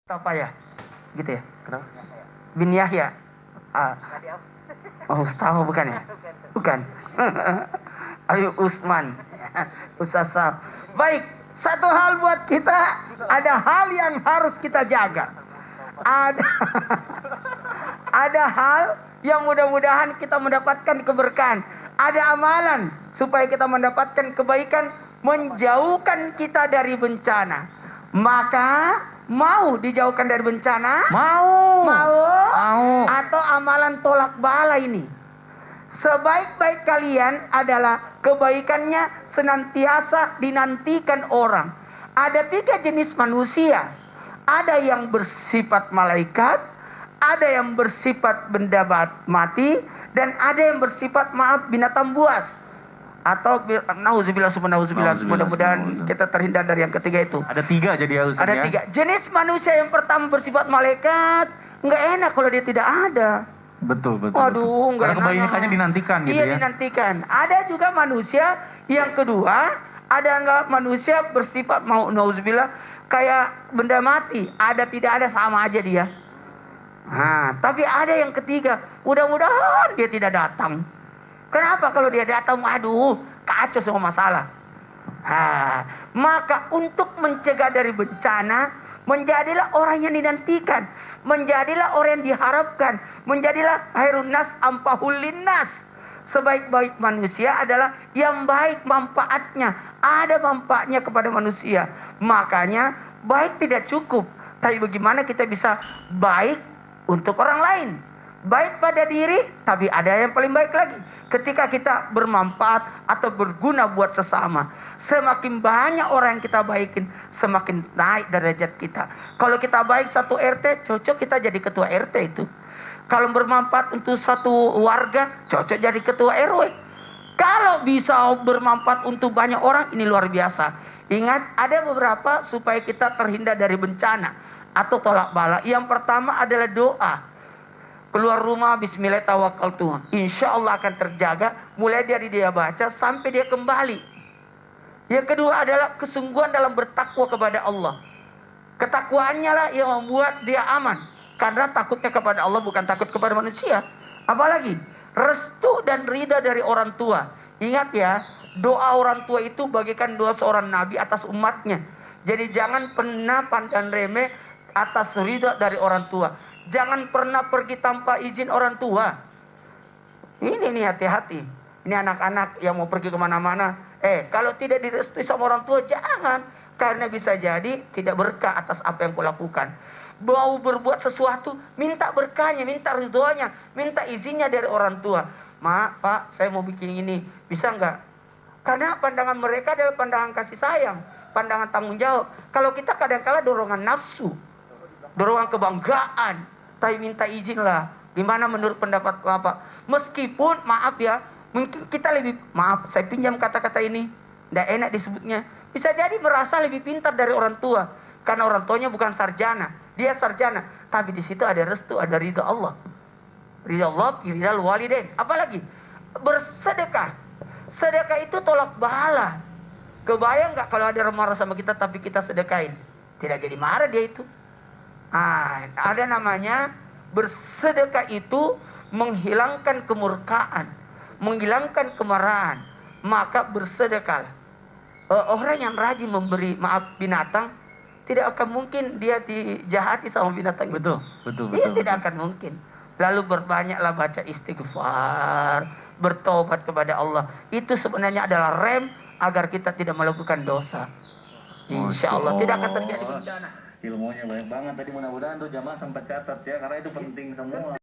Apa ya? Gitu ya? Kenapa? Bin Yahya. Mustafa bukan ya? Bukan. Ayo Usman. Usasab. Baik, satu hal buat kita, ada hal yang harus kita jaga. Ada ada hal yang mudah-mudahan kita mendapatkan keberkahan. Ada amalan supaya kita mendapatkan kebaikan, menjauhkan kita dari bencana. Maka mau dijauhkan dari bencana? Mau. Atau amalan tolak bala ini? Sebaik-baik kalian adalah kebaikannya senantiasa dinantikan orang. Ada 3 jenis manusia. Ada yang bersifat malaikat, ada yang bersifat benda mati, dan ada yang bersifat binatang buas. Atau nauzubillah, mudah-mudahan kita terhindar dari yang ketiga itu. Ada 3 jadi harusnya. Ada 3 jenis manusia. Yang pertama bersifat malaikat, nggak enak kalau dia tidak ada. Betul. Waduh, nggak enak. Karena kebaikannya dinantikan gitu ya. Iya, dinantikan. Ada juga manusia yang kedua, ada nggak manusia bersifat nauzubillah kayak benda mati, ada tidak ada sama aja dia. Nah, tapi ada yang ketiga, mudah-mudahan dia tidak datang. Kenapa? Kalau dia datang, aduh, kacau semua masalah. Maka untuk mencegah dari bencana, menjadilah orang yang dinantikan, menjadilah orang yang diharapkan, menjadilah khairun nas ampahul linnas. Sebaik-baik manusia adalah yang baik manfaatnya, ada manfaatnya kepada manusia. Makanya baik tidak cukup, tapi bagaimana kita bisa baik untuk orang lain. Baik pada diri, tapi ada yang paling baik lagi. Ketika kita bermanfaat atau berguna buat sesama, semakin banyak orang yang kita baikin, semakin naik derajat kita. Kalau kita baik satu RT, cocok kita jadi ketua RT itu. Kalau bermanfaat untuk satu warga, cocok jadi ketua RW. Kalau bisa bermanfaat untuk banyak orang, ini luar biasa. Ingat, ada beberapa supaya kita terhindar dari bencana atau tolak bala. Yang pertama adalah doa. Keluar rumah, bismillah tawakkaltu. Insya Allah akan terjaga. Mulai dari dia baca sampai dia kembali. Yang kedua adalah kesungguhan dalam bertakwa kepada Allah. Ketakwaannya lah yang membuat dia aman. Karena takutnya kepada Allah bukan takut kepada manusia. Apalagi restu dan ridha dari orang tua. Ingat ya, doa orang tua itu bagikan doa seorang nabi atas umatnya. Jadi jangan pernah pandang remeh atas ridha dari orang tua. Jangan pernah pergi tanpa izin orang tua. Ini nih, hati-hati. Ini anak-anak yang mau pergi kemana-mana. Kalau tidak direstui sama orang tua, jangan. Karena bisa jadi tidak berkah atas apa yang kau lakukan. Mau berbuat sesuatu, minta berkahnya, minta ridhonya, minta izinnya dari orang tua. Mak, Pak, saya mau bikin ini, bisa nggak? Karena pandangan mereka adalah pandangan kasih sayang, pandangan tanggung jawab. Kalau kita kadang-kala dorongan nafsu, dorongan kebanggaan. Tapi minta izin lah. Gimana menurut pendapat Bapak? Meskipun maaf ya, mungkin kita lebih, maaf saya pinjam kata-kata ini, tidak enak disebutnya. Bisa jadi merasa lebih pintar dari orang tua. Karena orang tuanya bukan sarjana, dia sarjana. Tapi di situ ada restu, ada ridha Allah. Ridha Allah, ridha walidain. Apalagi bersedekah. Sedekah itu tolak bala. Kebayang nggak kalau ada orang marah sama kita tapi kita sedekain? Tidak jadi marah dia itu. Ada namanya bersedekah itu menghilangkan kemurkaan, menghilangkan kemarahan. Maka bersedekah. Orang yang rajin memberi maaf binatang, tidak akan mungkin dia dijahati sama binatang. Betul. Tidak akan mungkin. Lalu berbanyaklah baca istighfar, bertobat kepada Allah. Itu sebenarnya adalah rem agar kita tidak melakukan dosa. Insya Allah tidak akan terjadi bencana. Ilmunya banyak banget tadi, mudah-mudahan tuh jamaah sempat catat ya, karena itu penting semua.